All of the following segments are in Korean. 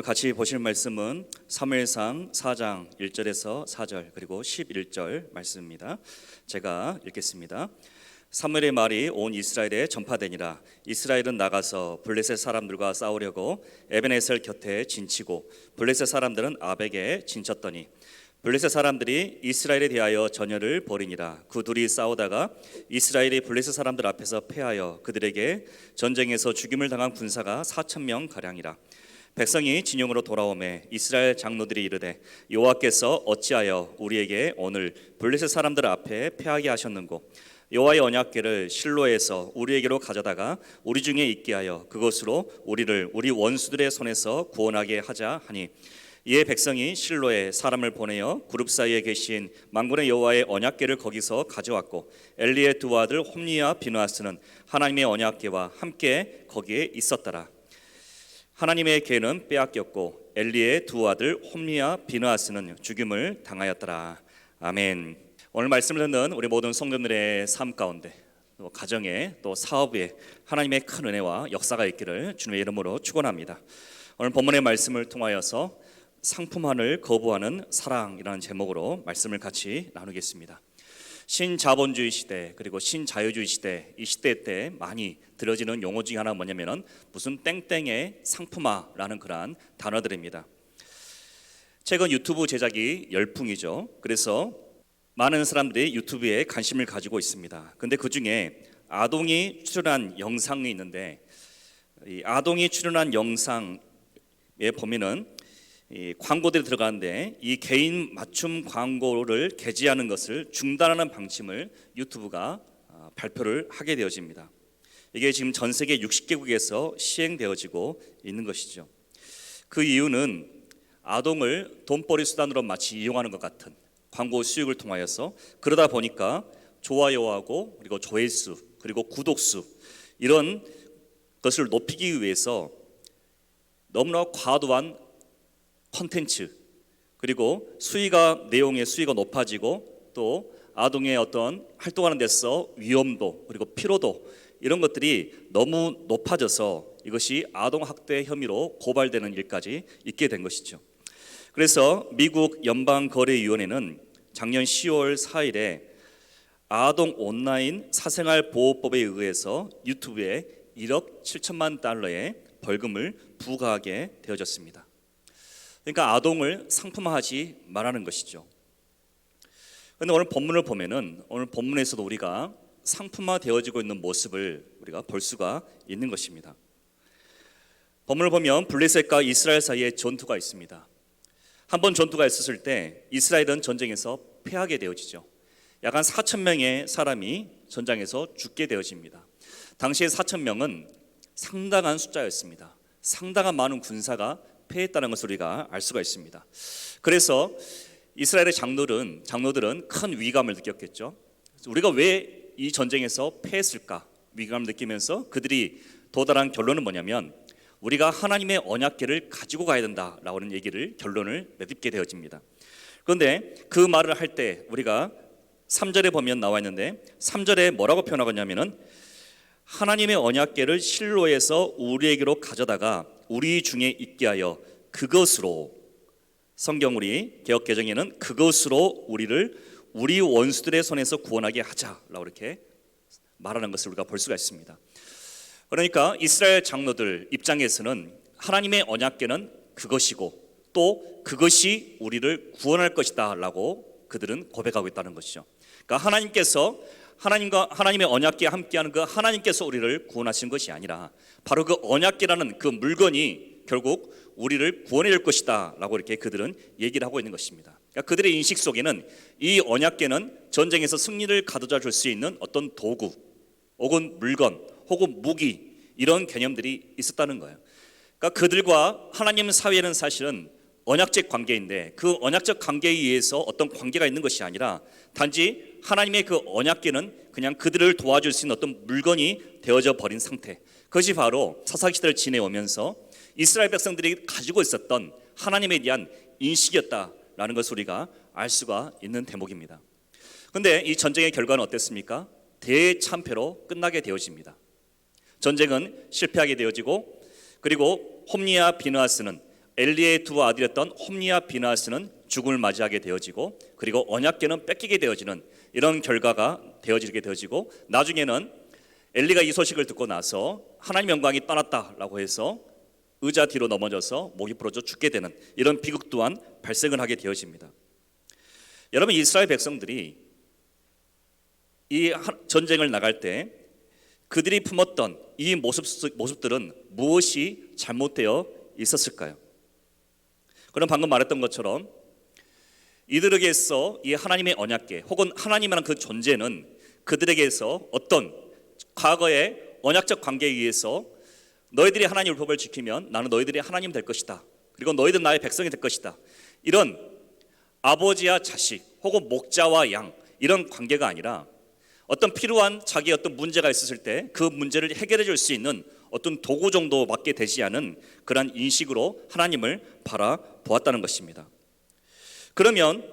같이 보실 말씀은 사무엘상 4장 1절에서 4절 그리고 11절 말씀입니다. 제가 읽겠습니다. 사무엘의 말이 온 이스라엘에 전파되니라. 이스라엘은 나가서 블레셋 사람들과 싸우려고 에벤에셀 곁에 진치고 블레셋 사람들은 아벡에 진쳤더니 블레셋 사람들이 이스라엘에 대하여 전열을 벌이니라. 그 둘이 싸우다가 이스라엘이 블레셋 사람들 앞에서 패하여 그들에게 전쟁에서 죽임을 당한 군사가 4,000명 가량이라. 백성이 진영으로 돌아오매 이스라엘 장로들이 이르되 여호와께서 어찌하여 우리에게 오늘 블레셋 사람들 앞에 패하게 하셨는고 여호와의 언약궤를 실로에서 우리에게로 가져다가 우리 중에 있게 하여 그것으로 우리를 우리 원수들의 손에서 구원하게 하자 하니 이에 백성이 실로에 사람을 보내어 그룹 사이에 계신 만군의 여호와의 언약궤를 거기서 가져왔고 엘리의 두 아들 홈리와 비느하스는 하나님의 언약궤와 함께 거기에 있었더라. 하나님의 궤는 빼앗겼고 엘리의 두 아들 홈리와 비느하스는 죽임을 당하였더라. 아멘. 오늘 말씀을 듣는 우리 모든 성도들의 삶 가운데 또 가정에 또 사업에 하나님의 큰 은혜와 역사가 있기를 주님의 이름으로 축원합니다. 오늘 본문의 말씀을 통하여서 상품화를 거부하는 사랑이라는 제목으로 말씀을 같이 나누겠습니다. 신자본주의 시대 그리고 신자유주의 시대, 이 시대 때 많이 들어지는 용어 중에 하나가 뭐냐면은 무슨 땡땡의 상품화라는 그러한 단어들입니다. 최근 유튜브 제작이 열풍이죠. 그래서 많은 사람들이 유튜브에 관심을 가지고 있습니다. 근데 그 중에 아동이 출연한 영상이 있는데 이 아동이 출연한 영상에 보면은 이 광고들이 들어가는데 이 개인 맞춤 광고를 게재하는 것을 중단하는 방침을 유튜브가 발표를 하게 되어집니다. 이게 지금 전 세계 60개국에서 시행되어지고 있는 것이죠. 그 이유는 아동을 돈벌이 수단으로 마치 이용하는 것 같은 광고 수익을 통하여서 그러다 보니까 좋아요하고 그리고 조회수 그리고 구독수 이런 것을 높이기 위해서 너무나 과도한 콘텐츠 그리고 내용의 수위가 높아지고 또 아동의 어떤 활동하는 데서 위험도 그리고 피로도 이런 것들이 너무 높아져서 이것이 아동학대 혐의로 고발되는 일까지 있게 된 것이죠. 그래서 미국 연방거래위원회는 작년 10월 4일에 아동 온라인 사생활 보호법에 의해서 유튜브에 1억 7천만 달러의 벌금을 부과하게 되어졌습니다. 그러니까 아동을 상품화하지 말라는 것이죠. 그런데 오늘 본문을 보면은 오늘 본문에서도 우리가 상품화되어지고 있는 모습을 우리가 볼 수가 있는 것입니다. 본문을 보면 블레셋과 이스라엘 사이에 전투가 있습니다. 한 번 전투가 있었을 때 이스라엘은 전쟁에서 패하게 되어지죠. 약 한 4,000명의 사람이 전장에서 죽게 되어집니다. 당시에 4,000명은 상당한 숫자였습니다. 상당한 많은 군사가 패했다는 것을 우리가 알 수가 있습니다. 그래서 이스라엘의 장로들은 큰 위감을 느꼈겠죠. 우리가 왜 이 전쟁에서 패했을까 위감을 느끼면서 그들이 도달한 결론은 뭐냐면 우리가 하나님의 언약궤를 가지고 가야 된다라고 하는 결론을 맺게 되어집니다. 그런데 그 말을 할 때 우리가 3절에 보면 나와 있는데 3절에 뭐라고 표현하고 있냐면은 하나님의 언약궤를 실로에서 우리에게로 가져다가 우리 중에 있게 하여 그것으로 성경 우리 개역 개정에는 그것으로 우리를 우리 원수들의 손에서 구원하게 하자라고 이렇게 말하는 것을 우리가 볼 수가 있습니다. 그러니까 이스라엘 장로들 입장에서는 하나님의 언약궤는 그것이고 또 그것이 우리를 구원할 것이다라고 그들은 고백하고 있다는 것이죠. 그러니까 하나님의 언약궤와 함께하는 그 하나님께서 우리를 구원하신 것이 아니라 바로 그 언약궤라는 그 물건이 결국 우리를 구원해 줄 것이다 라고 이렇게 그들은 얘기를 하고 있는 것입니다. 그러니까 그들의 인식 속에는 이 언약궤는 전쟁에서 승리를 가져다 줄 수 있는 어떤 도구 혹은 물건 혹은 무기 이런 개념들이 있었다는 거예요. 그러니까 그들과 하나님 사이에는 사실은 언약적 관계인데 그 언약적 관계에 의해서 어떤 관계가 있는 것이 아니라 단지 하나님의 그 언약궤는 그냥 그들을 도와줄 수 있는 어떤 물건이 되어져 버린 상태. 그것이 바로 사사기시대를 지내오면서 이스라엘 백성들이 가지고 있었던 하나님에 대한 인식이었다라는 것을 우리가 알 수가 있는 대목입니다. 그런데 이 전쟁의 결과는 어땠습니까? 대참패로 끝나게 되어집니다. 전쟁은 실패하게 되어지고 그리고 홈리와 비느하스는 엘리의 두 아들이었던 홈리와 비나스는 죽음을 맞이하게 되어지고, 그리고 언약궤는 뺏기게 되어지는 이런 결과가 되어지게 되어지고, 나중에는 엘리가 이 소식을 듣고 나서 하나님 영광이 떠났다라고 해서 의자 뒤로 넘어져서 목이 부러져 죽게 되는 이런 비극 또한 발생을 하게 되어집니다. 여러분, 이스라엘 백성들이 이 전쟁을 나갈 때 그들이 품었던 이 모습들은 무엇이 잘못되어 있었을까요? 그럼 방금 말했던 것처럼 이들에게서 이 하나님의 언약궤 혹은 하나님이라는 그 존재는 그들에게서 어떤 과거의 언약적 관계에 의해서 너희들이 하나님 율법을 지키면 나는 너희들이 하나님 될 것이다, 그리고 너희들은 나의 백성이 될 것이다, 이런 아버지와 자식 혹은 목자와 양 이런 관계가 아니라 어떤 필요한 자기의 어떤 문제가 있었을 때 그 문제를 해결해 줄 수 있는 어떤 도구 정도밖에 되지 않은 그런 인식으로 하나님을 바라보았다는 것입니다. 그러면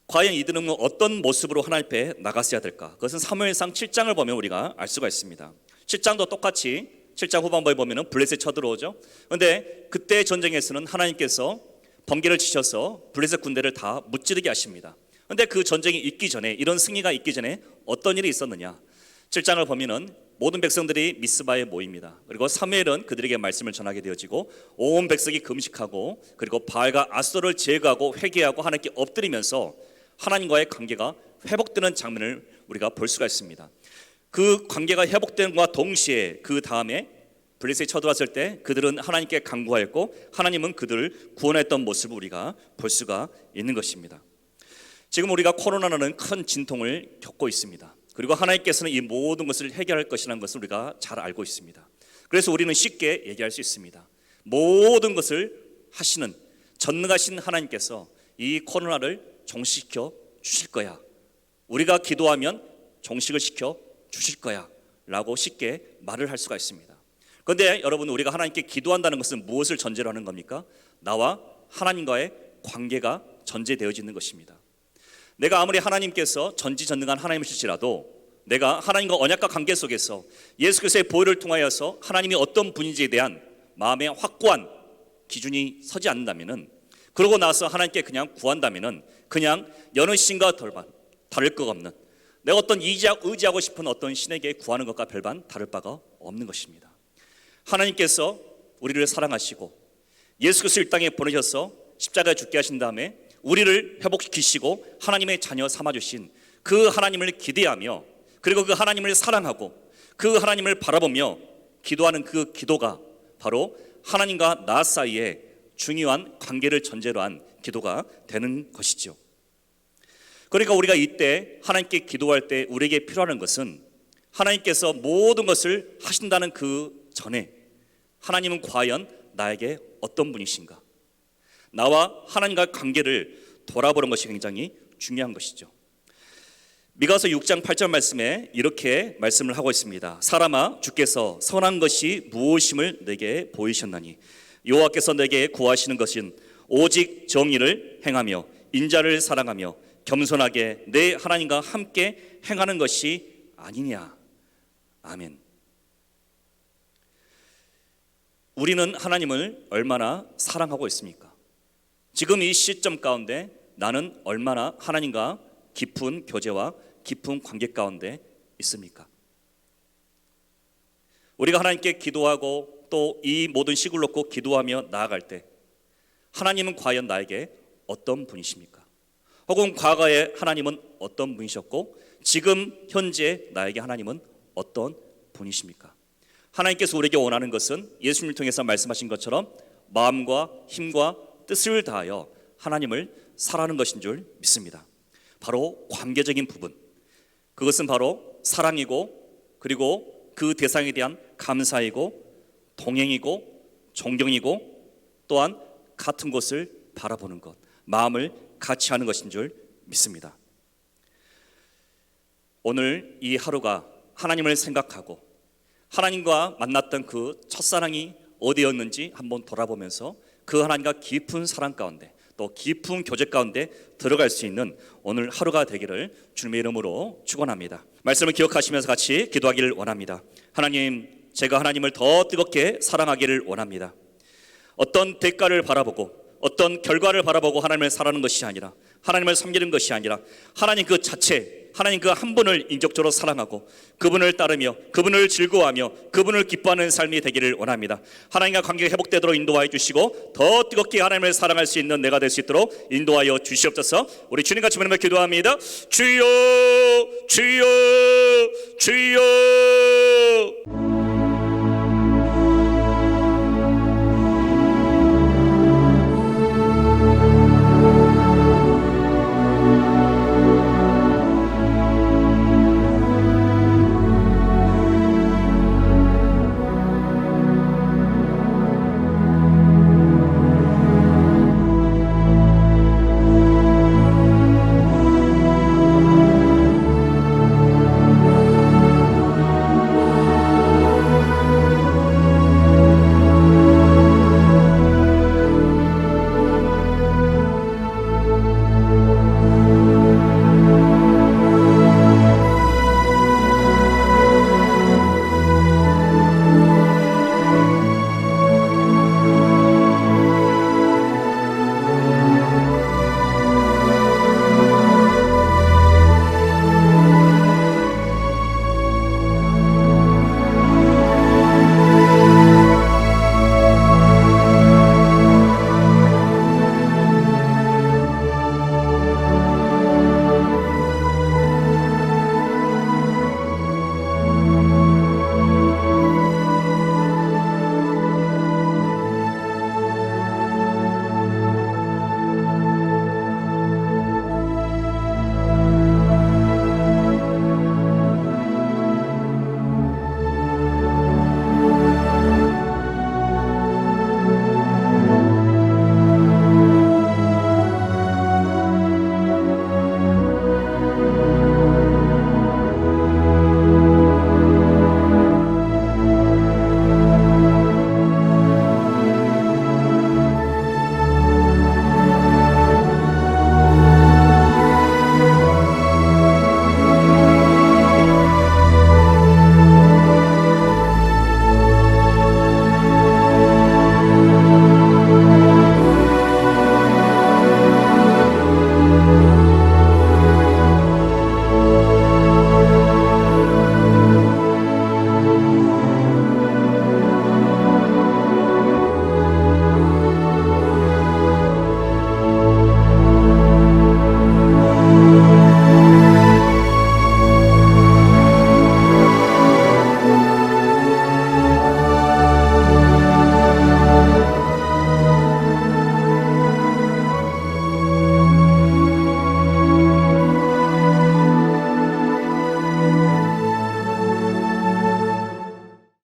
과연 이들은 어떤 모습으로 하나님 앞에 나갔어야 될까? 그것은 사무엘상 7장을 보면 우리가 알 수가 있습니다. 7장도 똑같이 7장 후반부에 보면 블레셋이 쳐들어오죠. 그런데 그때 전쟁에서는 하나님께서 번개를 치셔서 블레셋 군대를 다 무찌르게 하십니다. 그런데 그 전쟁이 있기 전에, 이런 승리가 있기 전에 어떤 일이 있었느냐? 7장을 보면은 모든 백성들이 미스바에 모입니다. 그리고 사무엘은 그들에게 말씀을 전하게 되어지고 온 백성이 금식하고 그리고 바알과 아스토를 제거하고 회개하고 하나님께 엎드리면서 하나님과의 관계가 회복되는 장면을 우리가 볼 수가 있습니다. 그 관계가 회복된과 동시에 그 다음에 블레셋이 쳐들어왔을 때 그들은 하나님께 간구하였고 하나님은 그들을 구원했던 모습을 우리가 볼 수가 있는 것입니다. 지금 우리가 코로나라는 큰 진통을 겪고 있습니다. 그리고 하나님께서는 이 모든 것을 해결할 것이라는 것을 우리가 잘 알고 있습니다. 그래서 우리는 쉽게 얘기할 수 있습니다. 모든 것을 하시는 전능하신 하나님께서 이 코로나를 종식시켜 주실 거야, 우리가 기도하면 종식을 시켜 주실 거야 라고 쉽게 말을 할 수가 있습니다. 그런데 여러분, 우리가 하나님께 기도한다는 것은 무엇을 전제로 하는 겁니까? 나와 하나님과의 관계가 전제되어지는 것입니다. 내가 아무리 하나님께서 전지전능한 하나님이실지라도 내가 하나님과 언약과 관계 속에서 예수 그리스도의 보혈을 통하여서 하나님이 어떤 분인지에 대한 마음의 확고한 기준이 서지 않는다면은, 그러고 나서 하나님께 그냥 구한다면은 그냥 여느 신과 다를 것 없는, 내가 어떤 의지하고 싶은 어떤 신에게 구하는 것과 별반 다를 바가 없는 것입니다. 하나님께서 우리를 사랑하시고 예수 그리스도를 이 땅에 보내셔서 십자가에 죽게 하신 다음에 우리를 회복시키시고 하나님의 자녀 삼아주신 그 하나님을 기대하며, 그리고 그 하나님을 사랑하고 그 하나님을 바라보며 기도하는 그 기도가 바로 하나님과 나 사이에 중요한 관계를 전제로 한 기도가 되는 것이죠. 그러니까 우리가 이때 하나님께 기도할 때 우리에게 필요한 것은 하나님께서 모든 것을 하신다는 그 전에 하나님은 과연 나에게 어떤 분이신가, 나와 하나님과의 관계를 돌아보는 것이 굉장히 중요한 것이죠. 미가서 6장 8절 말씀에 이렇게 말씀을 하고 있습니다. 사람아, 주께서 선한 것이 무엇임을 내게 보이셨나니 여호와께서 내게 구하시는 것은 오직 정의를 행하며 인자를 사랑하며 겸손하게 내 하나님과 함께 행하는 것이 아니냐. 아멘. 우리는 하나님을 얼마나 사랑하고 있습니까? 지금 이 시점 가운데 나는 얼마나 하나님과 깊은 교제와 깊은 관계 가운데 있습니까? 우리가 하나님께 기도하고 또 이 모든 식을 놓고 기도하며 나아갈 때 하나님은 과연 나에게 어떤 분이십니까? 혹은 과거에 하나님은 어떤 분이셨고 지금 현재 나에게 하나님은 어떤 분이십니까? 하나님께서 우리에게 원하는 것은 예수님을 통해서 말씀하신 것처럼 마음과 힘과 뜻을 다하여 하나님을 사랑하는 것인 줄 믿습니다. 바로 관계적인 부분, 그것은 바로 사랑이고 그리고 그 대상에 대한 감사이고 동행이고 존경이고 또한 같은 곳을 바라보는 것, 마음을 같이 하는 것인 줄 믿습니다. 오늘 이 하루가 하나님을 생각하고 하나님과 만났던 그 첫사랑이 어디였는지 한번 돌아보면서 그 하나님과 깊은 사랑 가운데 또 깊은 교제 가운데 들어갈 수 있는 오늘 하루가 되기를 주님의 이름으로 축원합니다. 말씀을 기억하시면서 같이 기도하기를 원합니다. 하나님, 제가 하나님을 더 뜨겁게 사랑하기를 원합니다. 어떤 대가를 바라보고 어떤 결과를 바라보고 하나님을 사랑하는 것이 아니라, 하나님을 섬기는 것이 아니라 하나님 그 자체, 하나님 그 한 분을 인격적으로 사랑하고 그분을 따르며 그분을 즐거워하며 그분을 기뻐하는 삶이 되기를 원합니다. 하나님과 관계가 회복되도록 인도하여 주시고 더 뜨겁게 하나님을 사랑할 수 있는 내가 될 수 있도록 인도하여 주시옵소서. 우리 주님 같이 부르며 기도합니다. 주여 주여 주여